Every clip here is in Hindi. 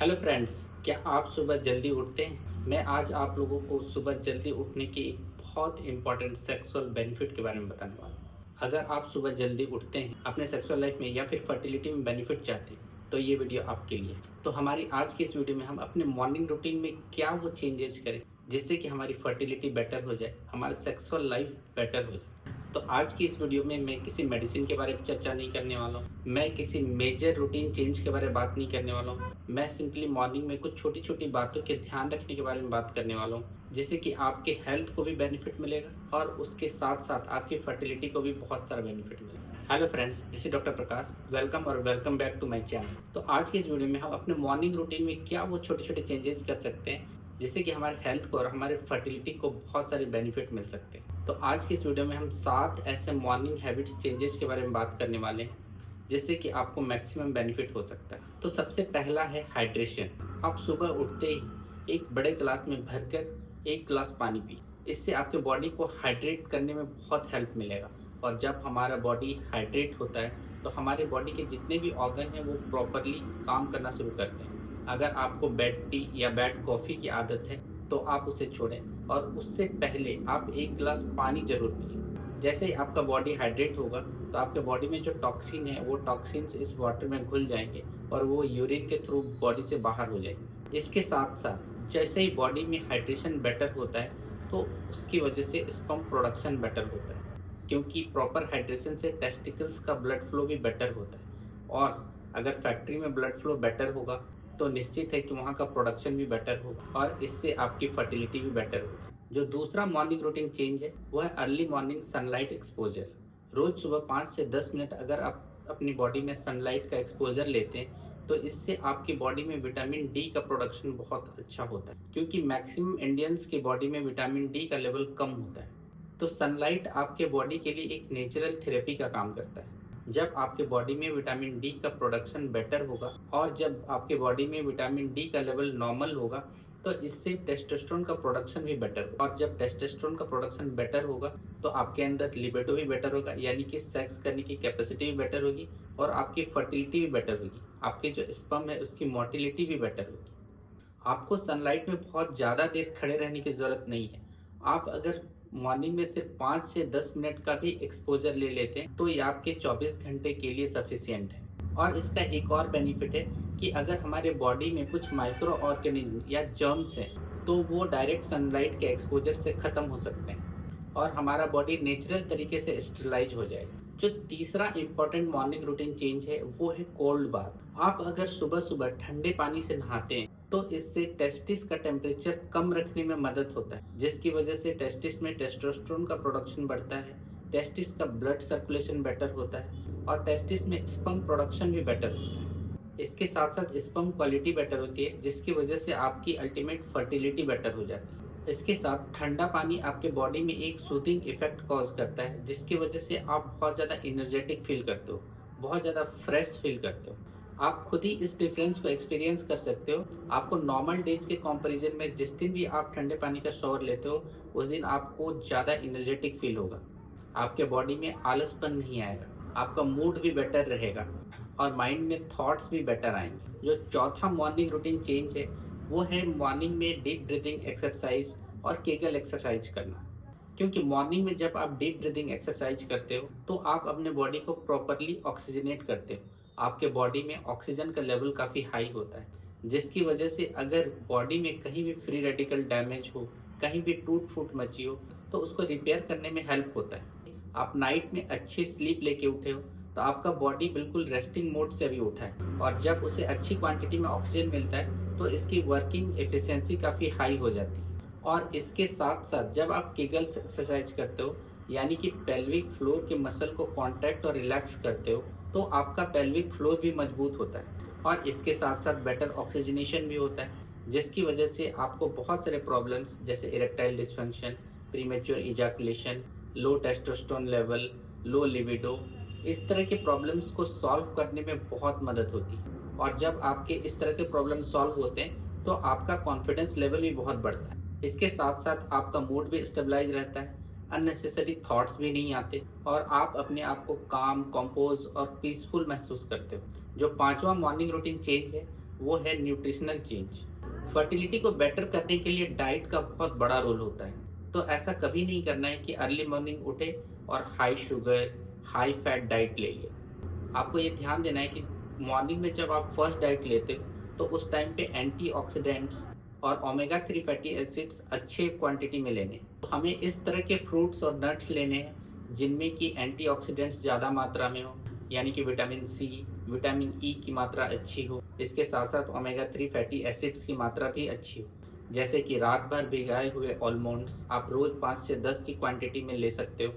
हेलो फ्रेंड्स, क्या आप सुबह जल्दी उठते हैं? मैं आज आप लोगों को सुबह जल्दी उठने के एक बहुत इंपॉर्टेंट सेक्सुअल बेनिफिट के बारे में बताने वाला हूँ। अगर आप सुबह जल्दी उठते हैं अपने सेक्सुअल लाइफ में या फिर फर्टिलिटी में बेनिफिट चाहते हैं तो ये वीडियो आपके लिए है। तो हमारी आज की इस वीडियो में हम अपने मॉर्निंग रूटीन में क्या वो चेंजेस करें जिससे कि हमारी फर्टिलिटी बेटर हो जाए, हमारा सेक्सुअल लाइफ बेटर हो जाए। तो आज की इस वीडियो में मैं किसी मेडिसिन के बारे में चर्चा नहीं करने वाला हूँ, मैं किसी मेजर रूटीन चेंज के बारे में बात नहीं करने वाला हूँ। मैं सिंपली मॉर्निंग में कुछ छोटी छोटी बातों के ध्यान रखने के बारे में बात करने वाला हूँ, जिससे कि आपके हेल्थ को भी बेनिफिट मिलेगा और उसके साथ साथ आपकी फर्टिलिटी को भी बहुत सारा बेनिफिट मिलेगा। Hello friends, this is doctor Prakash. Welcome और welcome back to my channel. तो आज की इस वीडियो में हम अपने मॉर्निंग रूटीन में क्या वो छोटे छोटे चेंजेस कर सकते हैं जिससे कि हमारे हेल्थ को और हमारे फर्टिलिटी को बहुत सारे बेनिफिट मिल सकते हैं। तो आज की इस वीडियो में हम 7 ऐसे मॉर्निंग हैबिट्स चेंजेस के बारे में बात करने वाले हैं जिससे कि आपको मैक्सिमम बेनिफिट हो सकता है। तो सबसे पहला है हाइड्रेशन। आप सुबह उठते ही एक बड़े गिलास में भरकर एक गिलास पानी पी। इससे आपके बॉडी को हाइड्रेट करने में बहुत हेल्प मिलेगा। और जब हमारा बॉडी हाइड्रेट होता है तो हमारे बॉडी के जितने भी ऑर्गन हैं वो प्रॉपरली काम करना शुरू करते हैं। अगर आपको बैड टी या बैड कॉफ़ी की आदत है तो आप उसे छोड़ें और उससे पहले आप एक गिलास पानी जरूर पिए। जैसे ही आपका बॉडी हाइड्रेट होगा तो आपके बॉडी में जो टॉक्सिन है वो टॉक्सिन्स इस वाटर में घुल जाएंगे और वो यूरिन के थ्रू बॉडी से बाहर हो जाएंगे। इसके साथ साथ जैसे ही बॉडी में हाइड्रेशन बेटर होता है तो उसकी वजह से स्पर्म प्रोडक्शन बेटर होता है, क्योंकि प्रॉपर हाइड्रेशन से टेस्टिकल्स का ब्लड फ्लो भी बेटर होता है। और अगर फैक्ट्री में ब्लड फ्लो बेटर होगा तो निश्चित है कि वहाँ का प्रोडक्शन भी बेटर होगा और इससे आपकी फर्टिलिटी भी बेटर होगी। जो दूसरा मॉर्निंग रूटीन चेंज है वो है अर्ली मॉर्निंग सनलाइट एक्सपोजर। रोज सुबह 5 से 10 मिनट अगर आप अपनी बॉडी में सनलाइट का एक्सपोजर लेते हैं तो इससे आपकी बॉडी में विटामिन डी का प्रोडक्शन बहुत अच्छा होता है, क्योंकि मैक्सिमम इंडियंस की बॉडी में विटामिन डी का लेवल कम होता है। तो सनलाइट आपके बॉडी के लिए एक नेचुरल थेरेपी का काम करता है। जब आपके बॉडी में विटामिन डी का प्रोडक्शन बेटर होगा और जब आपके बॉडी में विटामिन डी का लेवल नॉर्मल होगा तो इससे टेस्टोस्टेरोन का प्रोडक्शन भी बेटर होगा। और जब टेस्टोस्टेरोन का प्रोडक्शन बेटर होगा तो आपके अंदर लिबिडो भी बेटर होगा, यानी कि सेक्स करने की कैपेसिटी भी बेटर होगी और आपकी फर्टिलिटी भी बेटर होगी। आपके जो स्पर्म है उसकी मोटिलिटी भी बेटर होगी। आपको सनलाइट में बहुत ज़्यादा देर खड़े रहने की ज़रूरत नहीं है। आप अगर मॉर्निंग में सिर्फ 5 से 10 मिनट का भी एक्सपोजर ले लेते हैं तो ये आपके 24 घंटे के लिए सफिशियंट है। और इसका एक और बेनिफिट है कि अगर हमारे बॉडी में कुछ माइक्रो ऑर्गेनिज्म या जर्म्स हैं तो वो डायरेक्ट सनलाइट के एक्सपोजर से ख़त्म हो सकते हैं और हमारा बॉडी नेचुरल तरीके से स्टरलाइज हो जाएगा। जो तीसरा इंपॉर्टेंट मॉर्निंग रूटीन चेंज है वो है कोल्ड बाथ। आप अगर सुबह सुबह ठंडे पानी से नहाते हैं तो इससे टेस्टिस का टेम्परेचर कम रखने में मदद होता है, जिसकी वजह से टेस्टिस में टेस्टोस्टेरोन का प्रोडक्शन बढ़ता है, टेस्टिस का ब्लड सर्कुलेशन बेटर होता है और टेस्टिस में स्पर्म प्रोडक्शन भी बेटर होता है। इसके साथ साथ स्पर्म क्वालिटी बेटर होती है, जिसकी वजह से आपकी अल्टीमेट फर्टिलिटी बेटर हो जाती है। इसके साथ ठंडा पानी आपके बॉडी में एक सूदिंग इफेक्ट कॉज करता है, जिसकी वजह से आप बहुत ज़्यादा एनर्जेटिक फील करते हो, बहुत ज़्यादा फ्रेश फील करते हो। आप खुद ही इस डिफरेंस को एक्सपीरियंस कर सकते हो। आपको नॉर्मल डेज के कंपैरिजन में जिस दिन भी आप ठंडे पानी का शॉवर लेते हो उस दिन आपको ज़्यादा एनर्जेटिक फील होगा, आपके बॉडी में आलसपन नहीं आएगा, आपका मूड भी बेटर रहेगा और माइंड में थॉट्स भी बेटर आएंगे। जो चौथा मॉर्निंग रूटीन चेंज है वो है मॉर्निंग में डीप ब्रीदिंग एक्सरसाइज और केगल एक्सरसाइज करना। क्योंकि मॉर्निंग में जब आप डीप ब्रीदिंग एक्सरसाइज करते हो तो आप अपने बॉडी को प्रॉपरली ऑक्सीजनेट करते हो। आपके बॉडी में ऑक्सीजन का लेवल काफ़ी हाई होता है, जिसकी वजह से अगर बॉडी में कहीं भी फ्री रेडिकल डैमेज हो, कहीं भी टूट फूट मची हो तो उसको रिपेयर करने में हेल्प होता है। आप नाइट में अच्छी स्लीप लेके उठे हो तो आपका बॉडी बिल्कुल रेस्टिंग मोड से भी उठा है और जब उसे अच्छी क्वांटिटी में ऑक्सीजन मिलता है तो इसकी वर्किंग एफिशिएंसी काफ़ी हाई हो जाती है। और इसके साथ साथ जब आप केगल्स एक्सरसाइज करते हो, यानी कि पेल्विक फ्लोर के मसल को कॉन्ट्रैक्ट और रिलैक्स करते हो, तो आपका पेल्विक फ्लोर भी मजबूत होता है और इसके साथ साथ बेटर ऑक्सीजनेशन भी होता है, जिसकी वजह से आपको बहुत सारे प्रॉब्लम्स जैसे इरेक्टाइल डिसफंक्शन, प्रीमेच्योर इजैकुलेशन, लो टेस्टोस्टेरोन लेवल, लो लिबिडो, इस तरह के प्रॉब्लम्स को सॉल्व करने में बहुत मदद होती है। और जब आपके इस तरह के प्रॉब्लम सॉल्व होते हैं तो आपका कॉन्फिडेंस लेवल भी बहुत बढ़ता है। इसके साथ साथ आपका मूड भी स्टेबलाइज रहता है, अननेसेसरी थॉट्स भी नहीं आते और आप अपने आप को काम, कंपोज और पीसफुल महसूस करते हो। जो पांचवा मॉर्निंग रूटीन चेंज है वो है न्यूट्रिशनल चेंज। फर्टिलिटी को बेटर करने के लिए डाइट का बहुत बड़ा रोल होता है। तो ऐसा कभी नहीं करना है कि अर्ली मॉर्निंग उठे और high sugar, high fat diet ले लिया। आपको ये ध्यान देना है कि मॉर्निंग में जब आप फर्स्ट डाइट लेते हो तो उस टाइम पे एंटीऑक्सीडेंट्स और ओमेगा 3 फैटी एसिड्स अच्छे क्वांटिटी में लेने हैं। तो हमें इस तरह के फ्रूट्स और नट्स लेने हैं जिनमें कि एंटीऑक्सीडेंट्स ज़्यादा मात्रा में हो, यानी कि विटामिन सी, विटामिन ई की मात्रा अच्छी हो। इसके साथ साथ ओमेगा 3 फैटी एसिड्स की मात्रा भी अच्छी हो। जैसे कि रात भर भिगाए हुए आलमंड्स आप रोज़ 5 से 10 की क्वांटिटी में ले सकते हो।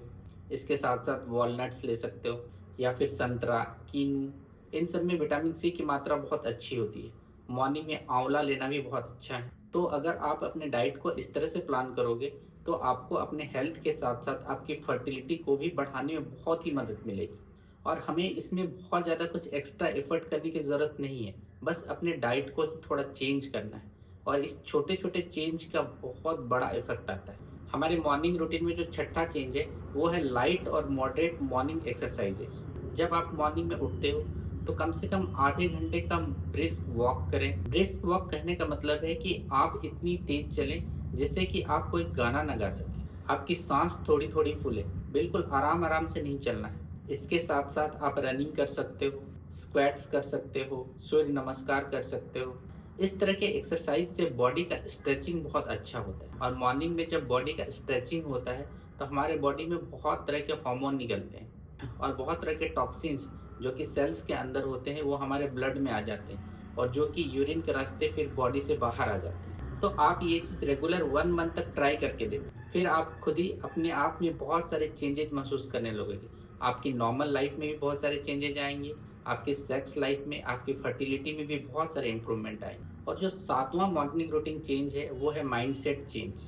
इसके साथ साथ वॉलनट्स ले सकते हो या फिर संतरा, कीनू, इन सब में विटामिन सी की मात्रा बहुत अच्छी होती है। मॉर्निंग में आंवला लेना भी बहुत अच्छा है। तो अगर आप अपने डाइट को इस तरह से प्लान करोगे तो आपको अपने हेल्थ के साथ साथ आपकी फर्टिलिटी को भी बढ़ाने में बहुत ही मदद मिलेगी। और हमें इसमें बहुत ज़्यादा कुछ एक्स्ट्रा एफर्ट करने की ज़रूरत नहीं है, बस अपने डाइट को ही थोड़ा चेंज करना है और इस छोटे छोटे चेंज का बहुत बड़ा इफेक्ट आता है। हमारे मॉर्निंग रूटीन में जो छठा चेंज है वो है लाइट और मॉडरेट मॉर्निंग एक्सरसाइजेज। जब आप मॉर्निंग में उठते हो तो कम से कम आधे घंटे का ब्रिस्क वॉक करें। ब्रिस्क वॉक कहने का मतलब है कि आप इतनी तेज चलें जिससे कि आप कोई गाना ना गा सके, आपकी सांस थोड़ी थोड़ी फूले, बिल्कुल आराम आराम से नहीं चलना है। इसके साथ साथ आप रनिंग कर सकते हो, स्क्वैट्स कर सकते हो, सूर्य नमस्कार कर सकते हो। इस तरह के एक्सरसाइज से बॉडी का स्ट्रेचिंग बहुत अच्छा होता है और मॉर्निंग में जब बॉडी का स्ट्रेचिंग होता है तो हमारे बॉडी में बहुत तरह के हार्मोन निकलते हैं और बहुत तरह के टॉक्सिन्स जो कि सेल्स के अंदर होते हैं वो हमारे ब्लड में आ जाते हैं और जो कि यूरिन के रास्ते फिर बॉडी से बाहर आ जाते हैं। तो आप ये चीज़ रेगुलर 1 मंथ तक ट्राई करके देखो, फिर आप खुद ही अपने आप में बहुत सारे चेंजेस महसूस करने लगोगे। आपकी नॉर्मल लाइफ में भी बहुत सारे चेंजेज आएंगे, आपके सेक्स लाइफ में, आपकी फर्टिलिटी में भी बहुत सारे इंप्रूवमेंट आएंगे। और जो सातवां मॉर्निंग रूटीन चेंज है वो है माइंडसेट चेंज।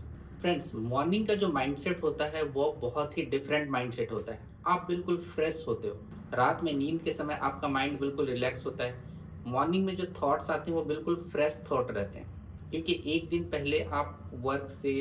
फ्रेंड्स, मॉर्निंग का जो माइंडसेट होता है वो बहुत ही डिफरेंट माइंडसेट होता है। आप बिल्कुल फ्रेश होते हो। रात में नींद के समय आपका माइंड बिल्कुल रिलैक्स होता है। मॉर्निंग में जो थॉट्स आते हैं वो बिल्कुल फ्रेश थॉट रहते हैं, क्योंकि एक दिन पहले आप वर्क से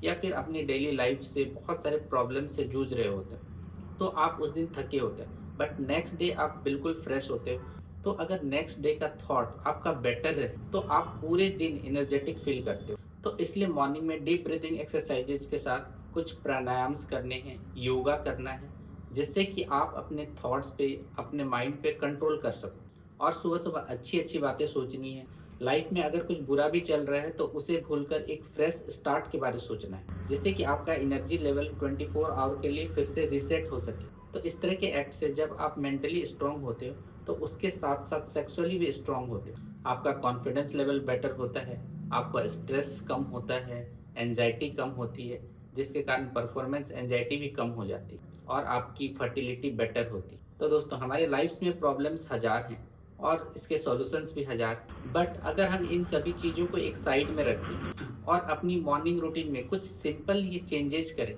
या फिर अपनी डेली लाइफ से बहुत सारे प्रॉब्लम से जूझ रहे होते हैं, तो आप उस दिन थके होते हैं। बट नेक्स्ट डे आप बिल्कुल फ्रेश होते हो। तो अगर नेक्स्ट डे का थॉट आपका बेटर है तो आप पूरे दिन एनर्जेटिक फील करते हो। तो इसलिए मॉर्निंग में डीप ब्रीथिंग एक्सरसाइजेज के साथ कुछ प्राणायाम्स करने हैं, योगा करना है, जिससे कि आप अपने थॉट्स पे, अपने माइंड पे कंट्रोल कर सको। और सुबह सुबह अच्छी अच्छी बातें सोचनी है। लाइफ में अगर कुछ बुरा भी चल रहा है तो उसे भूलकर एक फ्रेश स्टार्ट के बारे में सोचना है, जिससे कि आपका एनर्जी लेवल 24 आवर के लिए फिर से रीसेट हो सके। तो इस तरह के एक्ट से जब आप मेंटली स्ट्रांग होते हो तो उसके साथ साथ सेक्सुअली भी स्ट्रांग होते हो। आपका कॉन्फिडेंस लेवल बेटर होता है, आपका स्ट्रेस कम होता है, एंजाइटी कम होती है, जिसके कारण परफॉर्मेंस एंजाइटी भी कम हो जाती है और आपकी फर्टिलिटी बेटर होती है। तो दोस्तों, हमारे लाइफ में प्रॉब्लम्स हजार हैं और इसके सॉल्यूशंस भी हजार। बट अगर हम इन सभी चीज़ों को एक साइड में रख दें और अपनी मॉर्निंग रूटीन में कुछ सिंपल ये चेंजेस करें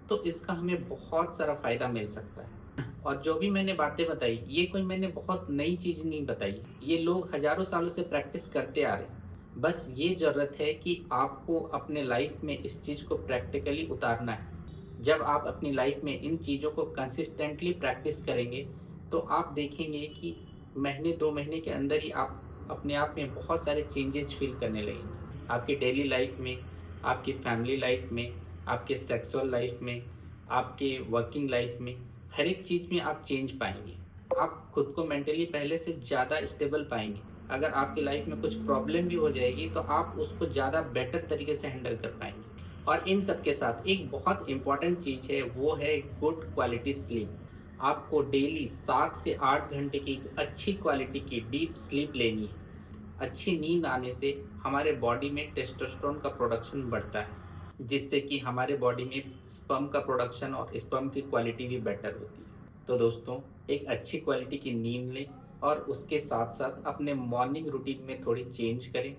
तो इसका हमें बहुत सारा फ़ायदा मिल सकता है। और जो भी मैंने बातें बताई, ये कोई मैंने बहुत नई चीज़ नहीं बताई, ये लोग हजारों सालों से प्रैक्टिस करते आ रहे हैं। बस ये ज़रूरत है कि आपको अपने लाइफ में इस चीज़ को प्रैक्टिकली उतारना है। जब आप अपनी लाइफ में इन चीज़ों को कंसिस्टेंटली प्रैक्टिस करेंगे तो आप देखेंगे कि महीने 2 महीने के अंदर ही आप अपने आप में बहुत सारे चेंजेस फील करने लगेंगे। आपकी डेली लाइफ में, आपकी फैमिली लाइफ में, आपके सेक्सुअल लाइफ में, आपके वर्किंग लाइफ में, हर एक चीज़ में आप चेंज पाएंगे। आप खुद को मेंटली पहले से ज़्यादा स्टेबल पाएंगे। अगर आपकी लाइफ में कुछ प्रॉब्लम भी हो जाएगी तो आप उसको ज़्यादा बेटर तरीके से हैंडल कर पाएंगे। और इन सब के साथ एक बहुत इंपॉर्टेंट चीज़ है, वो है गुड क्वालिटी स्लीप। आपको डेली 7 से 8 घंटे की अच्छी क्वालिटी की डीप स्लीप लेनी है। अच्छी नींद आने से हमारे बॉडी में टेस्टोस्टेरोन का प्रोडक्शन बढ़ता है, जिससे कि हमारे बॉडी में स्पर्म का प्रोडक्शन और स्पर्म की क्वालिटी भी बेटर होती है। तो दोस्तों, एक अच्छी क्वालिटी की नींद लें और उसके साथ साथ अपने मॉर्निंग रूटीन में थोड़ी चेंज करें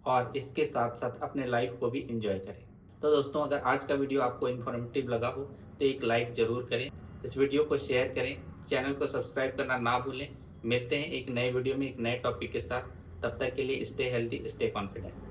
और इसके साथ साथ अपने लाइफ को भी एंजॉय करें। तो दोस्तों, अगर आज का वीडियो आपको इन्फॉर्मेटिव लगा हो तो एक लाइक ज़रूर करें, इस वीडियो को शेयर करें, चैनल को सब्सक्राइब करना ना भूलें। मिलते हैं एक नए वीडियो में एक नए टॉपिक के साथ। तब तक के लिए स्टे हेल्दी, स्टे कॉन्फिडेंट।